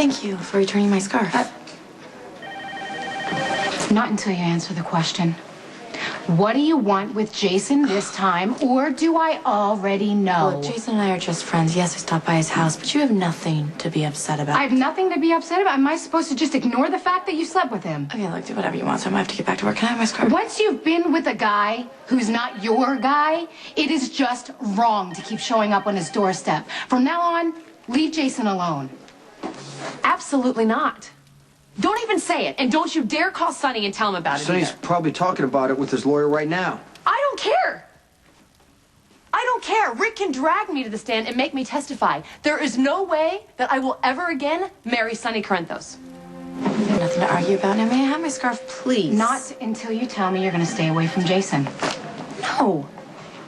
Thank you for returning my scarf. Not until you answer the question. What do you want with Jason this time, or do I already know? Look, Jason and I are just friends. Yes, I stopped by his house, but you have nothing to be upset about. I have nothing to be upset about. Am I supposed to just ignore the fact that you slept with him? Okay, look, do whatever you want, so I might have to get back to work. Can I have my scarf? Once you've been with a guy who's not your guy, it is just wrong to keep showing up on his doorstep. From now on, leave Jason alone. Absolutely not. Don't even say it, and don't you dare call Sonny and tell him about it Sonny's either. probably talking about it with his lawyer right now. I don't care. I don't care. Rick can drag me to the stand and make me testify. There is no way that I will ever again marry Sonny Corinthos. Nothing to argue about. Now, may I have my scarf, please? Not until you tell me you're going to stay away from Jason. No.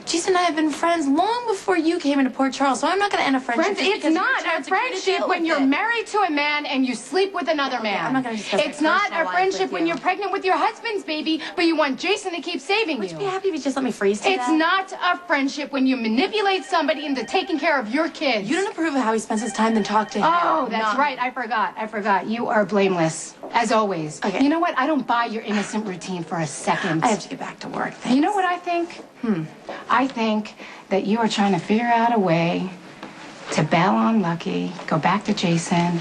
Jason and I have been friends long before you came into Port Charles, so I'm not going to end a friendship. Friends, it's not a friendship when you're married to a man and you sleep with another man. I'm not going to discuss It's not a friendship when you're pregnant with your husband's baby, but you want Jason to keep saving Would you. you be happy if you just let me freeze to It's that? not a friendship when you manipulate somebody into taking care of your kids. You don't approve of how he spends his time, then talk to him. Oh, that's right. I forgot. You are blameless, as always. Okay. You know what? I don't buy your innocent routine for a second. I have to get back to work. Thanks. You know what I think? I think that you are trying to figure out a way to bail on Lucky, go back to Jason,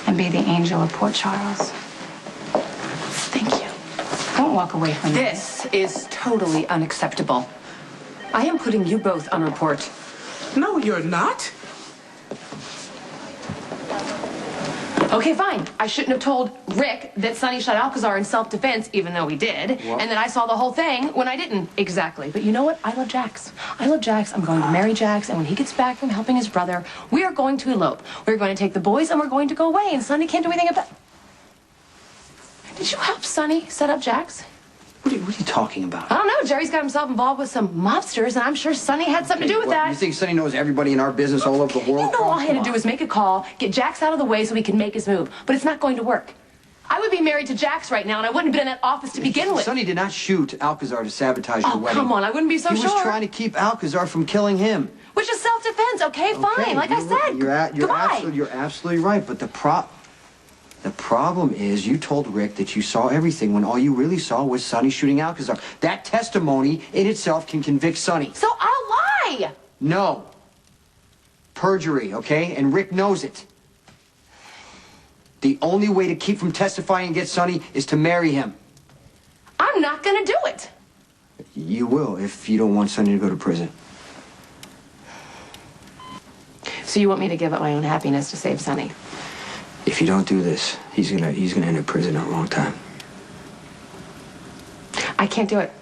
and be the angel of Port Charles. Thank you. Don't walk away from This is totally unacceptable. I am putting you both on report. No, you're not. Okay, fine. I shouldn't have told Rick that Sonny shot Alcazar in self-defense, even though he did, and that I saw the whole thing when I didn't. Exactly. But you know what? I love Jax. I love Jax. I'm going to marry Jax, and when he gets back from helping his brother, we are going to elope. We're going to take the boys, and we're going to go away, and Sonny can't do anything about... Did you help Sonny set up Jax? What are you talking about? I don't know. Jerry's got himself involved with some mobsters, and I'm sure Sonny had something to do with What, that. You think Sonny knows everybody in our business all over the world? You know, all I had to do was make a call, get Jax out of the way so he can make his move. But it's not going to work. I would be married to Jax right now, and I wouldn't have been in that office to begin with. Sonny did not shoot Alcazar to sabotage your Oh, wedding. come on. I wouldn't be so He sure. was trying to keep Alcazar from killing him. Which is self-defense, okay? Fine. Like I said, goodbye. You're absolutely right, but the problem is you told Rick that you saw everything when all you really saw was Sonny shooting Alcazar. That testimony in itself can convict Sonny. So I'll lie. No. Perjury, okay? And Rick knows it. The only way to keep from testifying against Sonny is to marry him. I'm not going to do it. You will if you don't want Sonny to go to prison. So you want me to give up my own happiness to save Sonny? If you don't do this, he's gonna end up in prison a long time. I can't do it.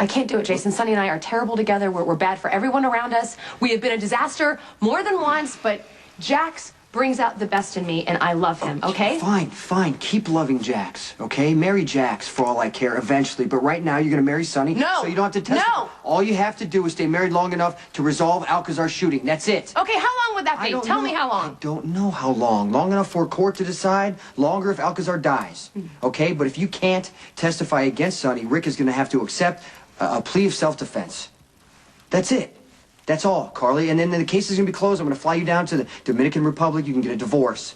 I can't do it, Jason. Sonny and I are terrible together. We're bad for everyone around us. We have been a disaster more than once, but Jax brings out the best in me, and I love him, okay? Fine. Keep loving Jax, okay? Marry Jax for all I care eventually, but right now you're gonna marry Sonny. No. So you don't have to testify. No. All you have to do is stay married long enough to resolve Alcazar's shooting. That's it. Okay, how long would that be? Tell me how long. I don't know how long. Long enough for a court to decide. Longer if Alcazar dies. Okay? But if you can't testify against Sonny, Rick is gonna have to accept a plea of self-defense. That's it. That's all, Carly. And then the case is going to be closed. I'm going to fly you down to the Dominican Republic. You can get a divorce.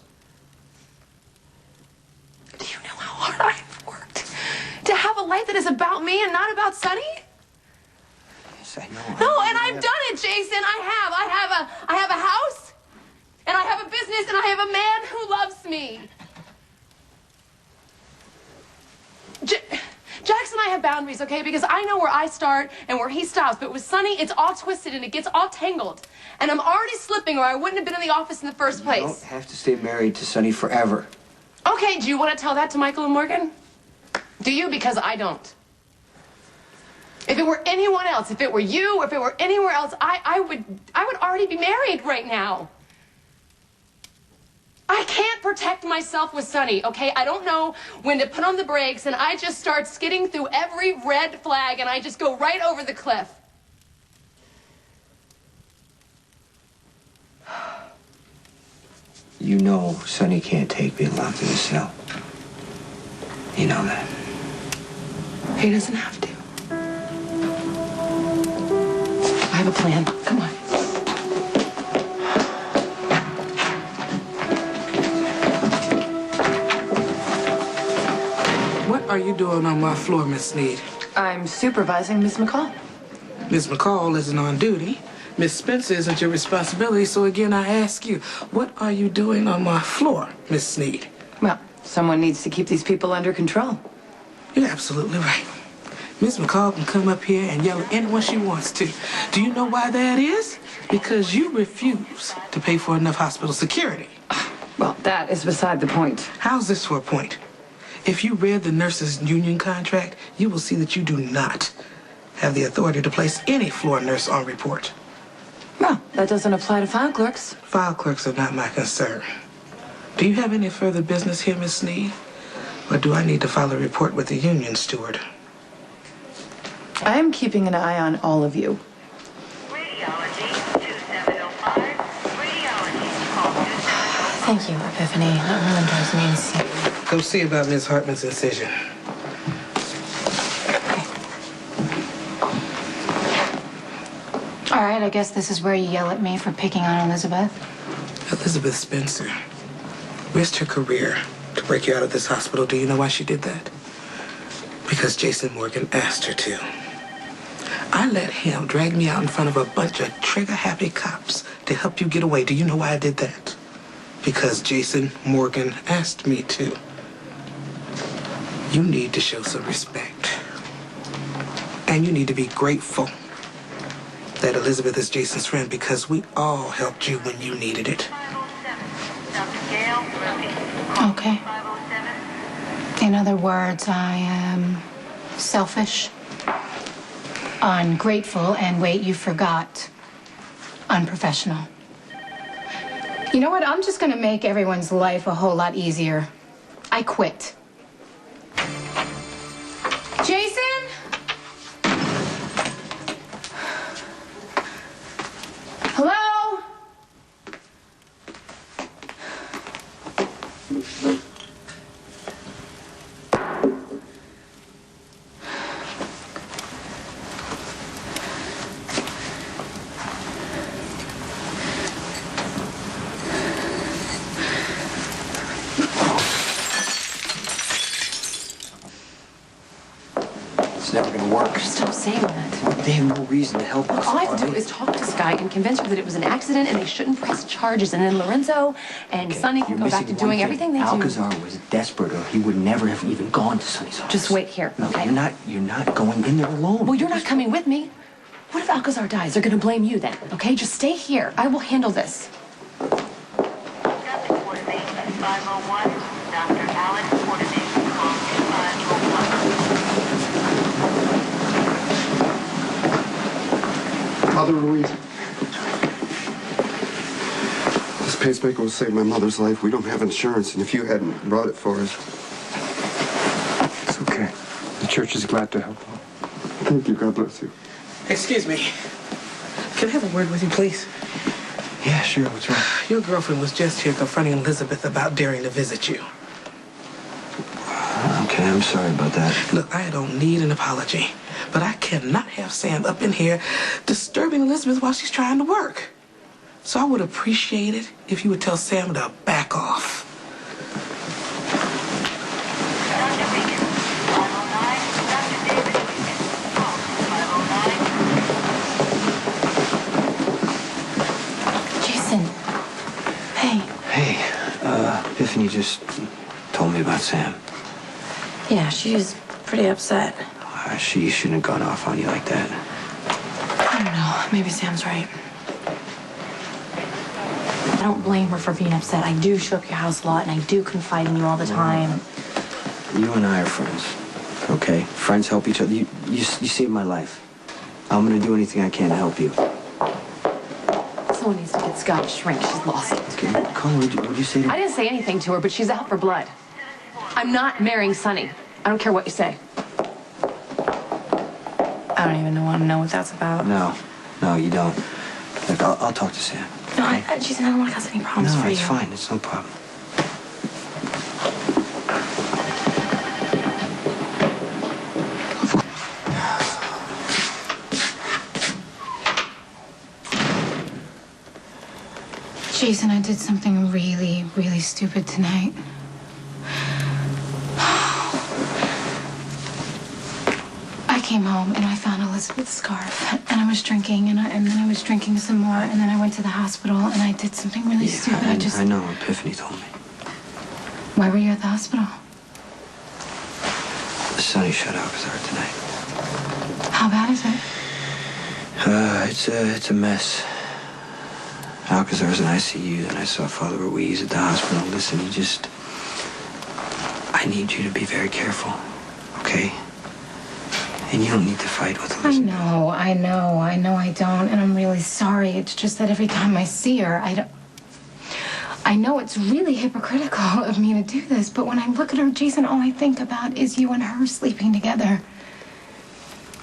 Do you know how hard I've worked to have a life that is about me and not about Sonny? Yes, I know. No, and I've done it, Jason. I have a house, and I have a business, and I have a man who loves me. Jax and I have boundaries, okay? Because I know where I start and where he stops. But with Sonny, it's all twisted and it gets all tangled. And I'm already slipping or I wouldn't have been in the office in the first place. You don't have to stay married to Sonny forever. Okay, do you want to tell that to Michael and Morgan? Do you? Because I don't. If it were anyone else, if it were you, or if it were anywhere else, I would already be married right now. I can't protect myself with Sonny, okay? I don't know when to put on the brakes, and I just start skidding through every red flag, and I just go right over the cliff. You know Sonny can't take being locked in a cell. You know that. He doesn't have to. I have a plan. Come on. are you doing on my floor, Miss Sneed? I'm supervising Miss McCall. Miss McCall isn't on duty. Miss Spencer isn't your responsibility, so again I ask you, what are you doing on my floor, Miss Sneed? Well, someone needs to keep these people under control. You're absolutely right. Miss McCall can come up here and yell at anyone she wants to. Do you know why that is? Because you refuse to pay for enough hospital security. Well, that is beside the point. How's this for a point? If you read the nurses' union contract, you will see that you do not have the authority to place any floor nurse on report. Well, that doesn't apply to file clerks. File clerks are not my concern. Do you have any further business here, Miss Sneed? Or do I need to file a report with the union steward? I am keeping an eye on all of you. Radiology 2705. Radiology call 2705. Thank you, Epiphany. That really drives me insane. Go see about Miss Hartman's incision. All right, I guess this is where you yell at me for picking on Elizabeth. Elizabeth Spencer risked her career to break you out of this hospital. Do you know why she did that? Because Jason Morgan asked her to. I let him drag me out in front of a bunch of trigger-happy cops to help you get away. Do you know why I did that? Because Jason Morgan asked me to. You need to show some respect. And you need to be grateful that Elizabeth is Jason's friend, because we all helped you when you needed it. 507. Dr. Gail Murphy. Okay. 507. In other words, I am selfish, ungrateful, and wait, you forgot, unprofessional. You know what? I'm just gonna make everyone's life a whole lot easier. I quit. Jason? Hello? It's never gonna work. Stop saying that. They have no reason to help us. All I have to do is talk to Sky and convince her that it was an accident and they shouldn't press charges. And then Lorenzo and Sonny can go back to doing everything they do. Alcazar was desperate, or he would never have even gone to Sonny's office. Just wait here, No, okay? you're not going in there alone. Well, you're not coming with me. What if Alcazar dies? They're gonna blame you then, okay? Just stay here. I will handle this. Traffic coordination 501. Dr. Alex coordination call 2501. Mother Louise. This pacemaker will save my mother's life. We don't have insurance, and if you hadn't brought it for us. It's okay. The church is glad to help. Thank you. God bless you. Excuse me. Can I have a word with you, please? Yeah, sure. What's wrong? Your girlfriend was just here confronting Elizabeth about daring to visit you. Okay, I'm sorry about that. Look, I don't need an apology, but I cannot have Sam up in here disturbing Elizabeth while she's trying to work. So I would appreciate it if you would tell Sam to back off. Dr. Regan 509. Dr. David Regan call 509. Jason. Hey. Hey, Epiphany just told me about Sam. Yeah, she's pretty upset. She shouldn't have gone off on you like that. I don't know. Maybe Sam's right. I don't blame her for being upset. I do show up your house a lot, and I do confide in you all the time. You and I are friends, okay? Friends help each other. You saved my life. I'm gonna do anything I can to help you. Someone needs to get Sky a shrink. She's lost it. Okay, Colin, what'd you say to I didn't say anything to her, but she's out for blood. I'm not marrying Sonny. I don't care what you say. I don't even want to know what that's about. No, you don't. Look, I'll talk to Sam. No, Jason, I don't want to cause any problems No, for you. it's fine. It's no problem. Jason, I did something really, really stupid tonight. came home and I found Elizabeth's scarf, and I was drinking, and then I was drinking some more, and then I went to the hospital, and I did something really stupid. I know. Epiphany told me. Why were you at the hospital? Sonny shot Alcazar tonight. How bad is it? It's a mess. Alcazar's in ICU, and I saw Father Ruiz at the hospital. Listen, I need you to be very careful, okay? And you don't need to fight with Elizabeth. I know I don't, and I'm really sorry. It's just that every time I see her, I know it's really hypocritical of me to do this, but when I look at her, Jason, all I think about is you and her sleeping together.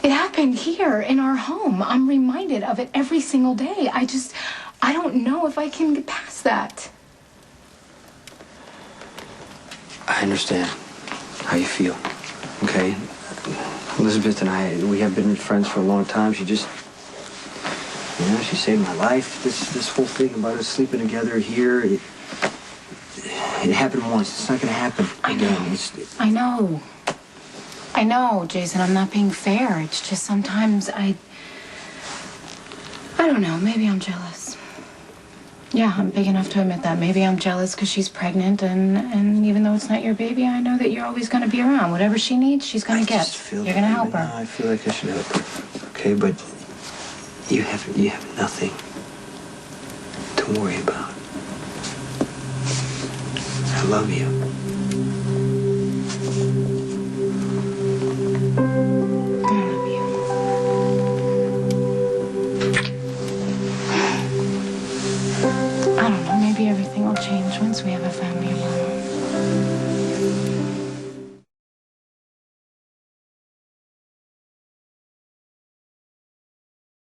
It happened here in our home. I'm reminded of it every single day. I don't know if I can get past that. I understand how you feel, okay? Elizabeth and we have been friends for a long time. She just, she saved my life. This whole thing about us sleeping together here, it happened once. It's not going to happen again. I know, Jason, I'm not being fair. It's just sometimes I don't know, maybe I'm jealous. Yeah, I'm big enough to admit that. Maybe I'm jealous because she's pregnant, and even though it's not your baby, I know that you're always going to be around. Whatever she needs, she's going to get. You're going to help her. I feel like I should help her, okay? But you have nothing to worry about. I love you. I don't know, maybe everything will change once we have a family.